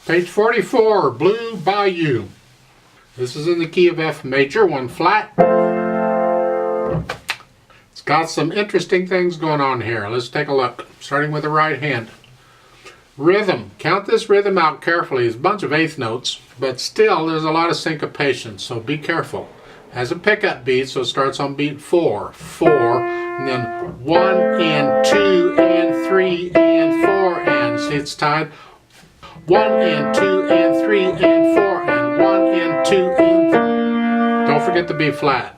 Page 44, Blue Bayou. This is in the key of F major, 1 flat. It's got some interesting things going on here. Let's take a look, starting with the right hand. Rhythm. Count this rhythm out carefully. It's a bunch of eighth notes, but still there's a lot of syncopation, so be careful. It has a pickup beat, so it starts on beat 4, 4, and then 1 and 2 and 3 and 4 and. See, it's tied. 1 and 2 and 3 and 4 and 1 and 2 and. Don't forget the B flat.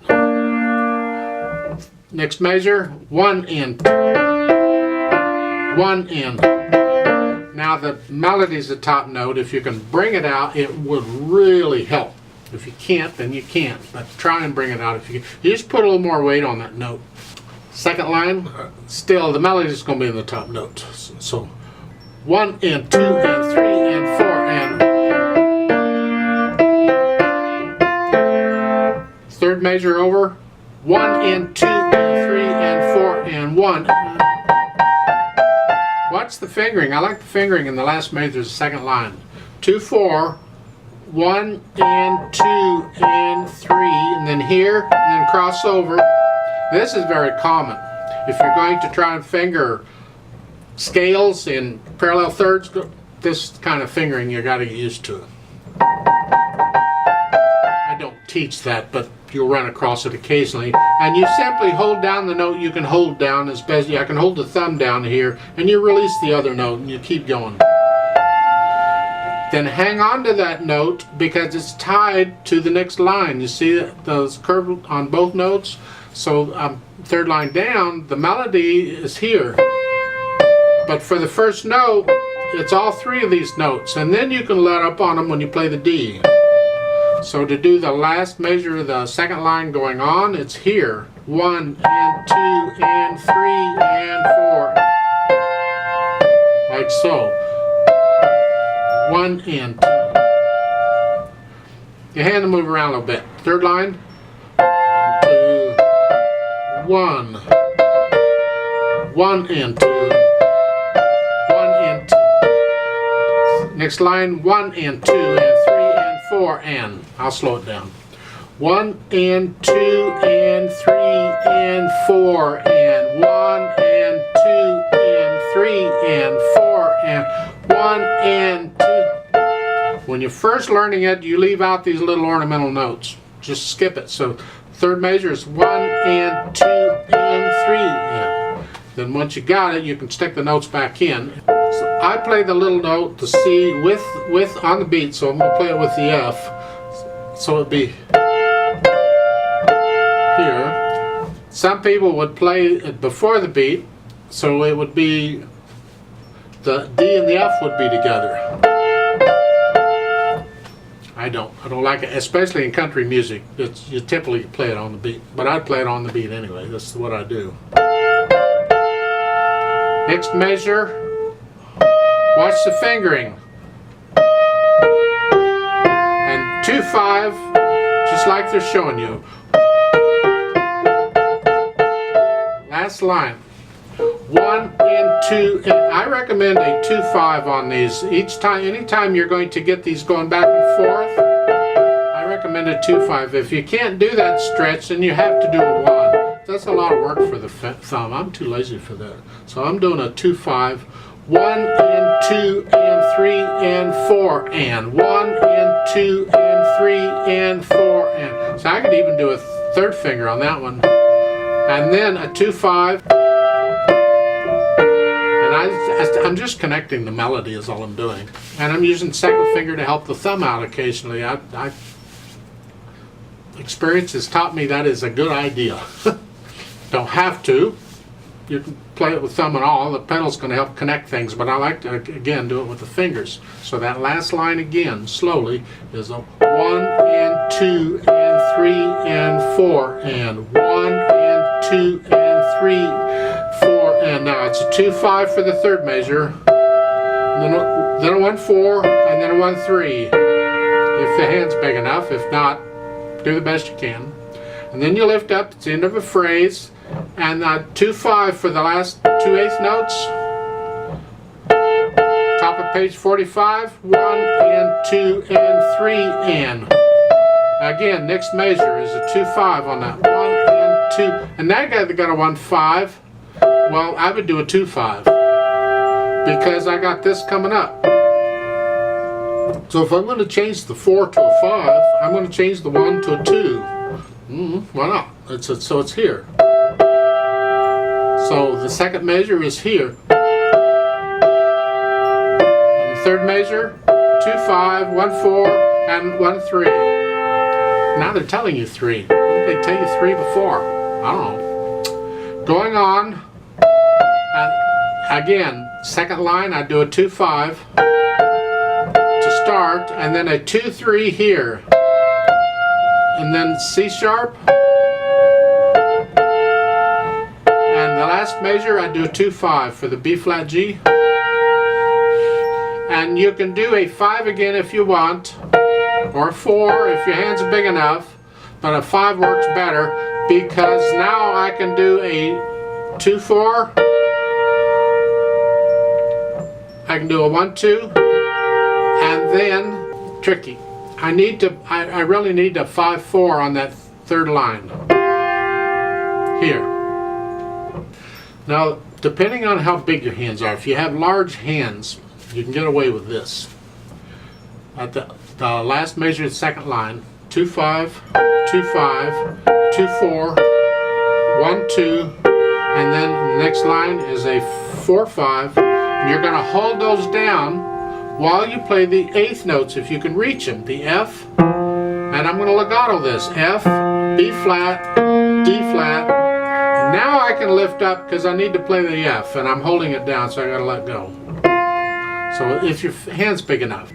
Next measure, 1 and 1 and. Now the melody's the top note. If you can bring it out, it would really help. If you can't, then you can't. But try and bring it out if you can. You just put a little more weight on that note. Second line, still the melody's going to be in the top note. So 1 and 2 and 3 and 4 and. Third measure over. 1 and 2 and 3 and 4 and 1. Watch the fingering. I like the fingering in the last measure, the second line. 2, 4, 1 and 2 and 3, and then here, and then cross over. This is very common. If you're going to try and finger scales in parallel thirds, this kind of fingering you got to get used to. I don't teach that, but you'll run across it occasionally. And you simply hold down the note you can hold down as best. I can hold the thumb down here, and you release the other note, and you keep going. Then hang on to that note because it's tied to the next line. You see those curved on both notes? So third line down, the melody is here. But for the first note, it's all three of these notes, and then you can let up on them when you play the D. So to do the last measure of the second line going on, it's here. 1 and 2 and 3 and 4. Like so. 1 and 2. Your hand will move around a little bit. Third line. 2, 1. 1 and 2. 1 and 2. Next line, 1 and 2 and 3 and 4 and. I'll slow it down. 1 and 2 and 3 and 4 and. 1 and 2 and 3 and 4 and. 1 and 2. When you're first learning it, you leave out these little ornamental notes. Just skip it. So third measure is 1 and 2 and 3 and. Then once you got it, you can stick the notes back in. So I play the little note, the C, with on the beat, so I'm going to play it with the F. So it'd be here. Some people would play it before the beat, so it would be the D and the F would be together. I don't like it, especially in country music. You typically play it on the beat, but I'd play it on the beat anyway. That's what I do. Next measure, watch the fingering. And 2, 5, just like they're showing you. Last line. 1 and 2, and I recommend a 2, 5 on these. Each time, anytime you're going to get these going back and forth, I recommend a 2, 5. If you can't do that stretch, then you have to do a 1. That's a lot of work for the thumb. I'm too lazy for that. So I'm doing a 2, 5. 1 and 2 and 3 and 4 and. 1 and 2 and 3 and 4 and. So I could even do a third finger on that one. And then a 2, 5. And I'm just connecting the melody is all I'm doing. And I'm using second finger to help the thumb out occasionally. Experience has taught me that is a good idea. Don't have to. You can play it with thumb and all. The pedal's going to help connect things, but I like to, again, do it with the fingers. So that last line again, slowly, is a 1 and 2 and 3 and 4 and. 1 and 2 and 3, 4 and. Now it's a 2, 5 for the third measure, then a 1, 4, and then a 1, 3. If the hand's big enough. If not, do the best you can. And then you lift up at the end of a phrase, and 2, 5 for the last 2/8 notes. Top of on page 45, 1 and 2 and 3 and. Again, next measure is a 2-5 on that. 1 and 2. And that guy that got a 1-5, well, I would do a 2-5 because I got this coming up. So if I'm going to change the 4 to a 5, I'm going to change the 1 to a 2. Why not? So it's here. So the second measure is here. And the third measure, 2-5, 1-4, and 1-3. Now they're telling you 3. Didn't they tell you 3 before? I don't know. Going on, again, second line, I do a 2-5 to start, and then a 2-3 here. And then C sharp. And the last measure, I do a 2-5 for the B flat G. And you can do a 5 again if you want, or a 4 if your hands are big enough, but a 5 works better because now I can do a 2-4, I can do a 1-2, and then, tricky, I really need a 5-4 on that third line, here. Now, depending on how big your hands are, if you have large hands, you can get away with this. At the last measure of the second line, 2-5, 2-5, 2-4, 1-2, and then the next line is a 4-5. And you're going to hold those down while you play the eighth notes if you can reach them. The F, and I'm going to legato this. F, B flat, D flat. Now I can lift up because I need to play the F, and I'm holding it down, so I got to let go. So if your hand's big enough.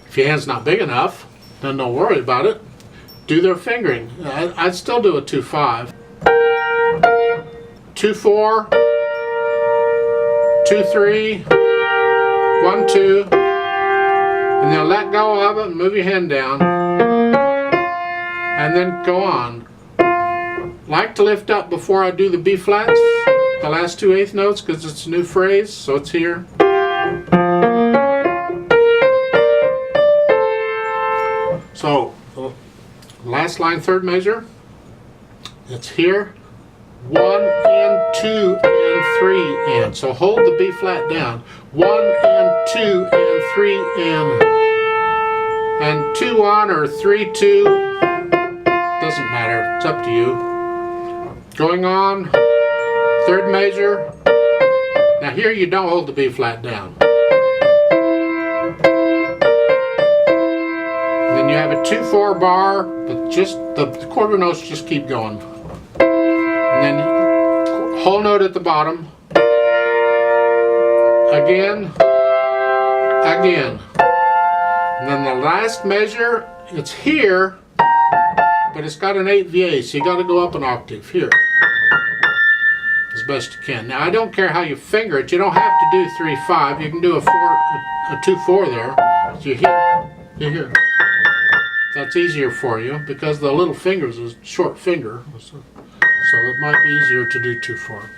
If your hand's not big enough, then don't worry about it. Do their fingering. I'd still do a 2-5. 2-4, 2-3, 1-2, and then let go of it and move your hand down, and then go on. Like to lift up before I do the B flats, the last 2 eighth notes, because it's a new phrase, so it's here. So, last line, third measure, it's here. 1 and 2 and 3 and. So hold the B flat down. 1 and 2 and 3 and 2-1 or 3-2, doesn't matter, it's up to you. Going on, third measure. Now here you don't hold the B flat down. And then you have a 2-4 bar, but just the quarter notes just keep going. And then whole note at the bottom. Again, again. And then the last measure, it's here, but it's got an 8 VA, so you got to go up an octave here as best you can. Now I don't care how you finger it. You don't have to do 3-5. You can do a 2-4 there. So you're here. That's easier for you because the little finger is a short finger. So it might be easier to do 2-4.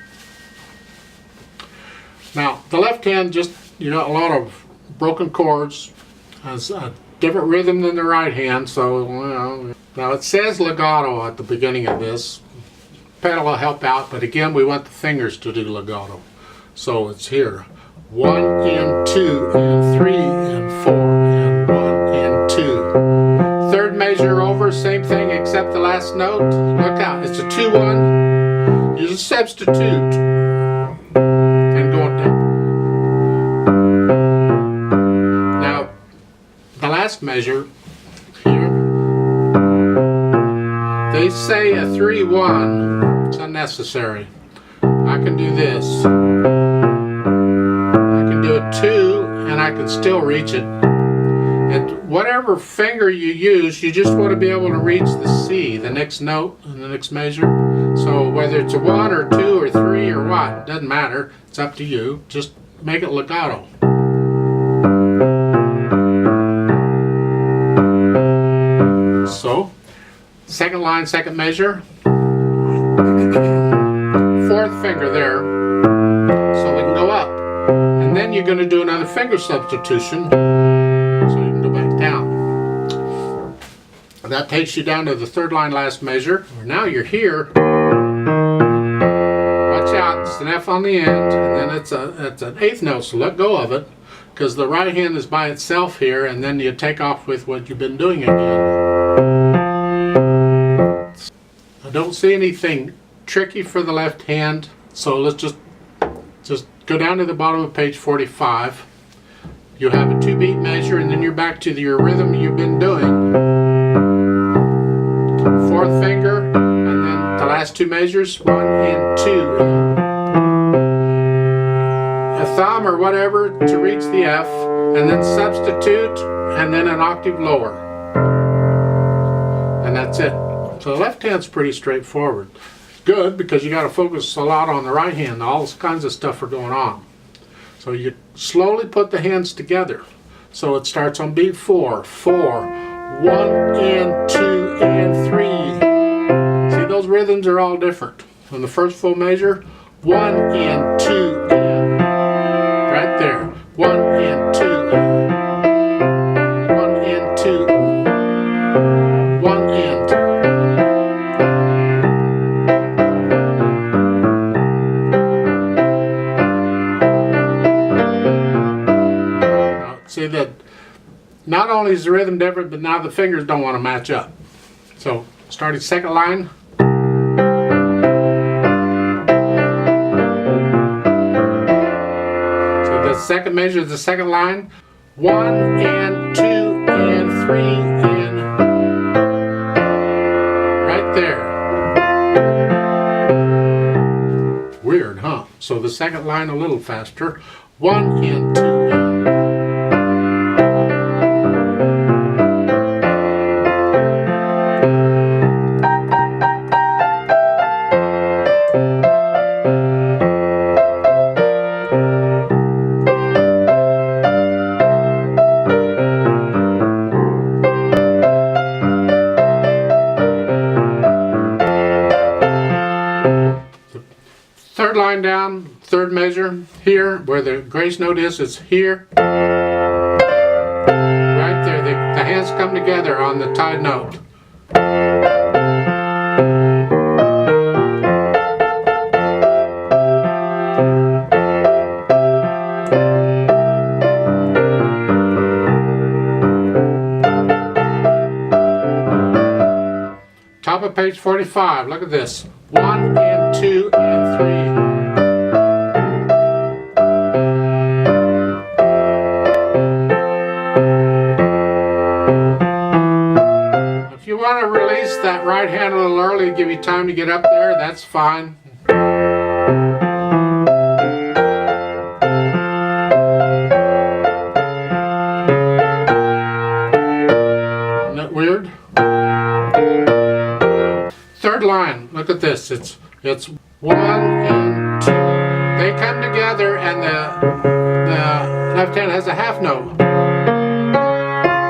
Now, the left hand just, a lot of broken chords, has a different rhythm than the right hand, so, Now, it says legato at the beginning of this. Pedal will help out, but again, we want the fingers to do legato. So it's here. 1 and 2 and 3 and 4 and 1 and 2. Third measure over, same thing except the last note. Look out, it's a 2-1. You just substitute and go down. Now, the last measure here, they say a 3-1. It's unnecessary. I can do this. I can do a 2 and I can still reach it. And whatever finger you use, you just want to be able to reach the C, the next note and the next measure. So whether it's a 1 or 2 or 3 or what, doesn't matter. It's up to you. Just make it legato. So, second line, second measure. Fourth finger there. So we can go up. then you're going to do another finger substitution, so you can go back down. And that takes you down to the third line last measure. Now you're here. Watch out, it's an F on the end, and then it's an eighth note, so let go of it, because the right hand is by itself here, and then you take off with what you've been doing again. I don't see anything tricky for the left hand, so let's just go down to the bottom of page 45. You have a 2-beat measure, and then you're back to your rhythm you've been doing. Fourth finger, and then the last 2 measures, 1 and 2. A thumb or whatever to reach the F, and then substitute, and then an octave lower. And that's it. So the left hand's pretty straightforward. Good, because you got to focus a lot on the right hand. All kinds of stuff are going on. So you slowly put the hands together. So it starts on beat 4, 4, 1 and 2 and 3. See, those rhythms are all different. On the first full measure, 1 and 2 and, right there, 1 and 2 and, 1 and 2, 1 and 2. See that not only is the rhythm different, but now the fingers don't want to match up. So starting second line. So the second measure is the second line. 1 and 2 and 3 and right there. Weird, huh? So the second line a little faster. 1 and 2 and third line down, third measure, here, where the grace note is, it's here. Right there, the hands come together on the tied note. Top of page 45, look at this. 1 and 2 and 3. If you want to release that right hand a little early, give you time to get up there, that's fine. Isn't that weird? Third line, look at this. It's 1 and 2. They come together, and the left hand has a half note.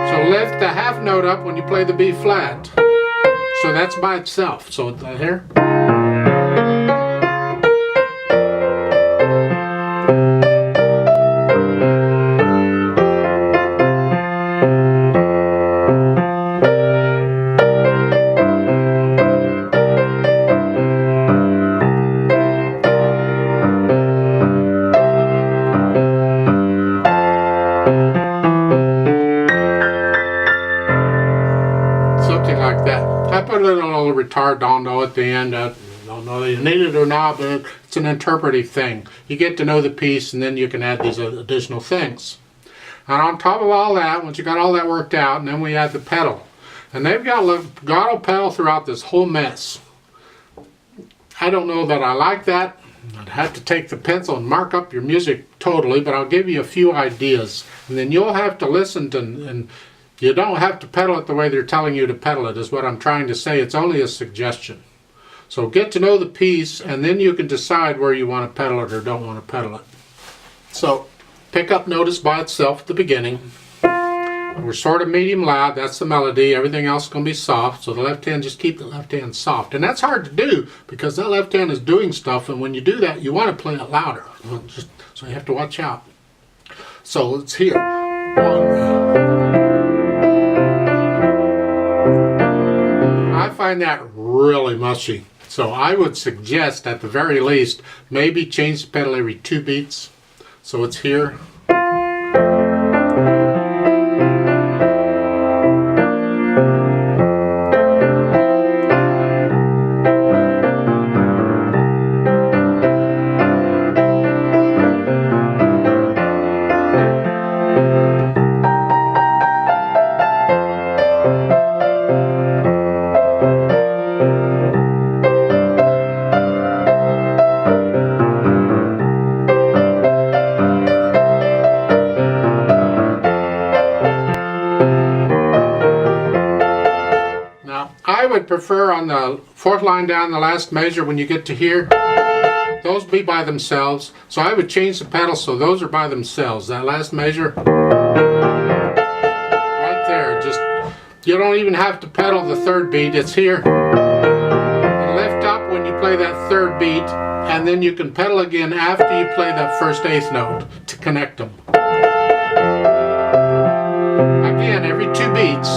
So lift the half note up when you play the B flat. So that's by itself. So here. Something like that. I put a little retardando at the end. I don't know if you need it or not, but it's an interpretive thing. You get to know the piece, and then you can add these additional things. And on top of all that, once you got all that worked out, and then we add the pedal. And they've got legato pedal throughout this whole mess. I don't know that I like that. I'd have to take the pencil and mark up your music totally, but I'll give you a few ideas. And then you'll have to listen to, and you don't have to pedal it the way they're telling you to pedal it, is what I'm trying to say. It's only a suggestion. So get to know the piece, and then you can decide where you want to pedal it or don't want to pedal it. So pick up notice by itself at the beginning. We're sort of medium loud, that's the melody. Everything else is going to be soft. So the left hand, just keep the left hand soft. And that's hard to do because that left hand is doing stuff, and when you do that, you want to play it louder. So you have to watch out. So it's here. 1. I find that really mushy. So I would suggest at the very least, maybe change the pedal every 2 beats. So it's here. I would prefer on the 4th line down, the last measure, when you get to here, those be by themselves. So I would change the pedals so those are by themselves. That last measure, right there, just, you don't even have to pedal the 3rd beat, it's here. You lift up when you play that 3rd beat, and then you can pedal again after you play that 1st 8th note to connect them. Again, every 2 beats.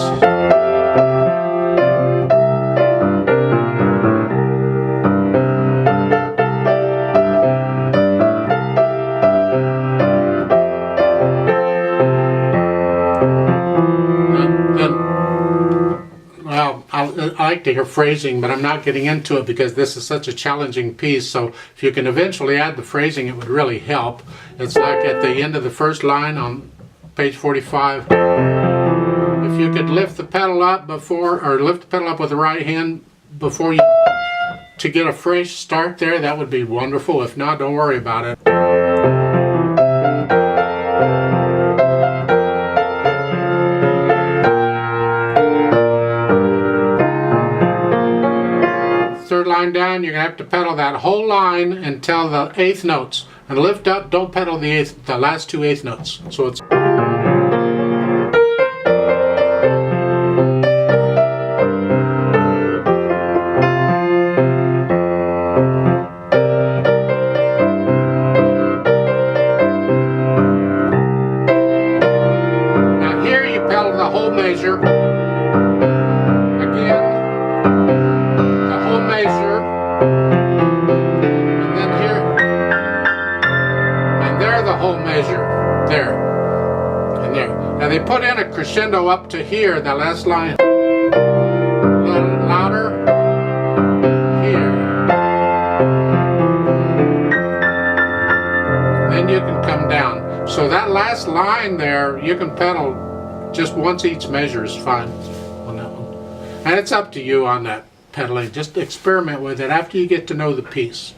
I like to hear phrasing, but I'm not getting into it because this is such a challenging piece. So if you can eventually add the phrasing, it would really help. It's like at the end of the 1st line on page 45. If you could lift the pedal up before, or lift the pedal up with the right hand before you, to get a fresh start there, that would be wonderful. If not, don't worry about it. Line down, you're gonna have to pedal that whole line until the 8th notes, and lift up, don't pedal the last 2 8th notes. So it's now here you pedal the whole measure. Measure there and there. Now they put in a crescendo up to here, the last line. A little louder here. Then you can come down. So that last line there, you can pedal just once each measure is fine on that one. And it's up to you on that pedaling. Just experiment with it after you get to know the piece.